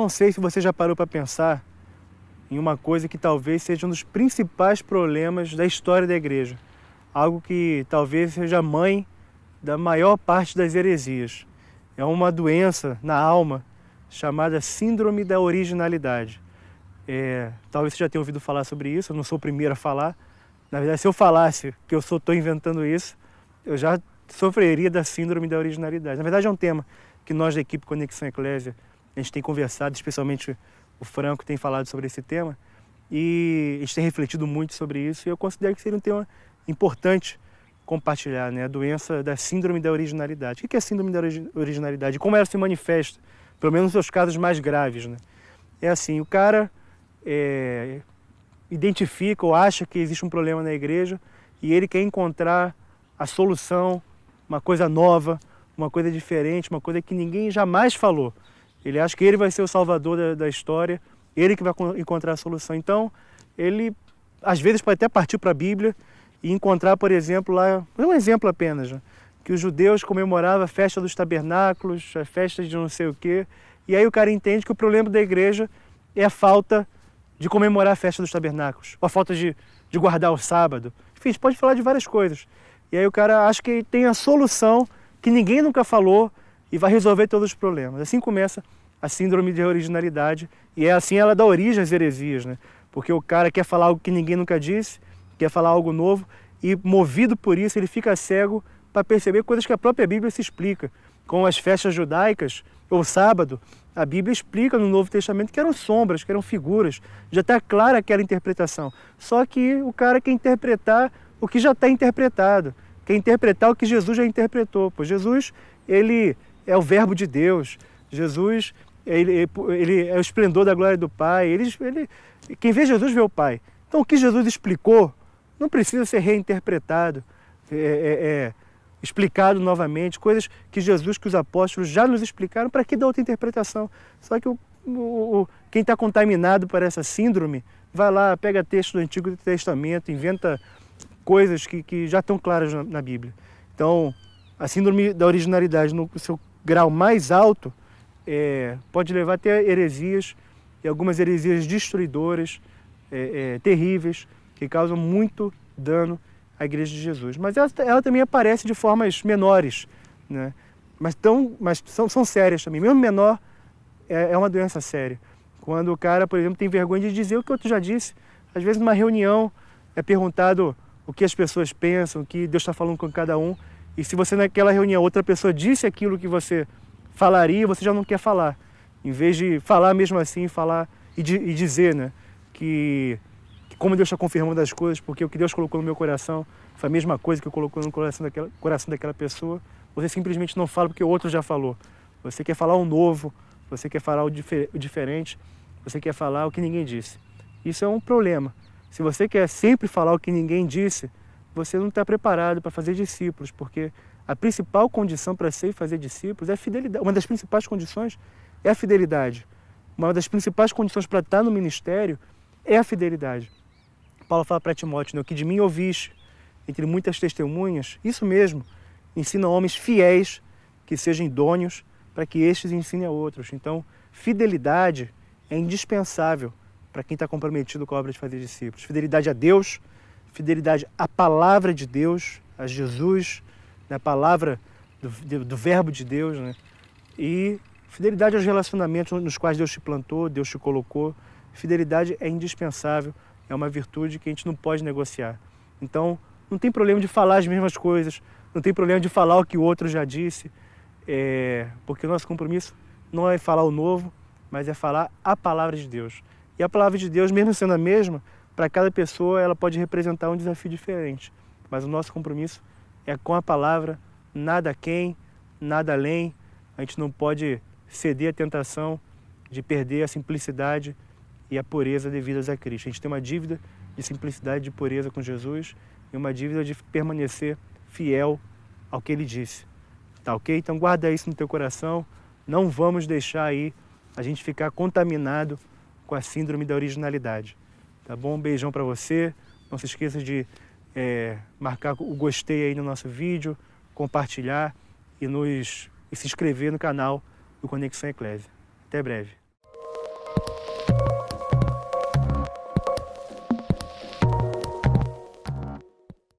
não sei se você já parou para pensar em uma coisa que talvez seja um dos principais problemas da história da igreja. Algo que talvez seja a mãe da maior parte das heresias. É uma doença na alma chamada síndrome da originalidade. Talvez você já tenha ouvido falar sobre isso, eu não sou o primeiro a falar. Na verdade, se eu falasse que eu estou inventando isso, eu já sofreria da síndrome da originalidade. Na verdade, é um tema que nós da equipe Conexão Eclésia, a gente tem conversado, especialmente o Franco tem falado sobre esse tema, e a gente tem refletido muito sobre isso, e eu considero que seria um tema importante compartilhar, né? A doença da síndrome da originalidade. O que é a síndrome da originalidade? Como ela se manifesta, pelo menos nos seus casos mais graves, né? É assim, o cara identifica ou acha que existe um problema na igreja e ele quer encontrar a solução, uma coisa nova, uma coisa diferente, uma coisa que ninguém jamais falou. Ele acha que ele vai ser o salvador da história, ele que vai encontrar a solução. Então, ele às vezes pode até partir para a Bíblia e encontrar, por exemplo, lá, um exemplo apenas, né? Que os judeus comemoravam a festa dos tabernáculos, a festa de não sei o quê, e aí o cara entende que o problema da igreja é a falta de comemorar a festa dos tabernáculos, ou a falta de guardar o sábado. Enfim, a gente pode falar de várias coisas. E aí o cara acha que tem a solução que ninguém nunca falou e vai resolver todos os problemas. Assim começa a síndrome de originalidade, e é assim ela dá origem às heresias, né? Porque o cara quer falar algo que ninguém nunca disse, quer falar algo novo, e movido por isso ele fica cego para perceber coisas que a própria Bíblia se explica. Com as festas judaicas, ou sábado, a Bíblia explica no Novo Testamento que eram sombras, que eram figuras, já está clara aquela interpretação. Só que o cara quer interpretar o que já está interpretado, quer interpretar o que Jesus já interpretou. Pois Jesus, ele é o verbo de Deus, Jesus, ele é o esplendor da glória do Pai, quem vê Jesus vê o Pai. Então o que Jesus explicou não precisa ser reinterpretado, explicado novamente, coisas que Jesus, que os apóstolos já nos explicaram, para que dar outra interpretação? Só que quem está contaminado por essa síndrome, vai lá, pega texto do Antigo Testamento, inventa coisas que já estão claras na Bíblia. Então, a síndrome da originalidade no seu grau mais alto pode levar até heresias, e algumas heresias destruidoras, terríveis, que causam muito dano à Igreja de Jesus. Mas ela também aparece de formas menores, né? Mas são sérias também. Mesmo menor, é uma doença séria. Quando o cara, por exemplo, tem vergonha de dizer o que o outro já disse. Às vezes, numa reunião, é perguntado o que as pessoas pensam, o que Deus está falando com cada um. E se você, naquela reunião, outra pessoa disse aquilo que você falaria, você já não quer falar. Em vez de falar mesmo assim, falar e dizer, né, que como Deus está confirmando as coisas, porque o que Deus colocou no meu coração foi a mesma coisa que colocou no coração daquela pessoa. Você simplesmente não fala porque o outro já falou. Você quer falar o novo, você quer falar o diferente, você quer falar o que ninguém disse. Isso é um problema. Se você quer sempre falar o que ninguém disse, você não está preparado para fazer discípulos, porque a principal condição para ser e fazer discípulos é a fidelidade. Uma das principais condições é a fidelidade. Uma das principais condições para estar no ministério é a fidelidade. Paulo fala para Timóteo, né, que de mim ouviste, entre muitas testemunhas, isso mesmo, ensina homens fiéis que sejam idôneos para que estes ensinem a outros. Então, fidelidade é indispensável para quem está comprometido com a obra de fazer discípulos. Fidelidade a Deus, fidelidade à palavra de Deus, a Jesus, na palavra do verbo de Deus, né? E fidelidade aos relacionamentos nos quais Deus te plantou, Deus te colocou. Fidelidade é indispensável, é uma virtude que a gente não pode negociar. Então, não tem problema de falar as mesmas coisas, não tem problema de falar o que o outro já disse, porque o nosso compromisso não é falar o novo, mas é falar a palavra de Deus. E a palavra de Deus, mesmo sendo a mesma, para cada pessoa ela pode representar um desafio diferente. Mas o nosso compromisso é com a palavra, nada quem, nada além. A gente não pode ceder à tentação de perder a simplicidade e a pureza devidas a Cristo. A gente tem uma dívida de simplicidade e de pureza com Jesus e uma dívida de permanecer fiel ao que Ele disse. Tá ok? Então guarda isso no teu coração. Não vamos deixar aí a gente ficar contaminado com a síndrome da originalidade. Tá bom? Um beijão para você. Não se esqueça de marcar o gostei aí no nosso vídeo, compartilhar e se inscrever no canal do Conexão Eclésia. Até breve.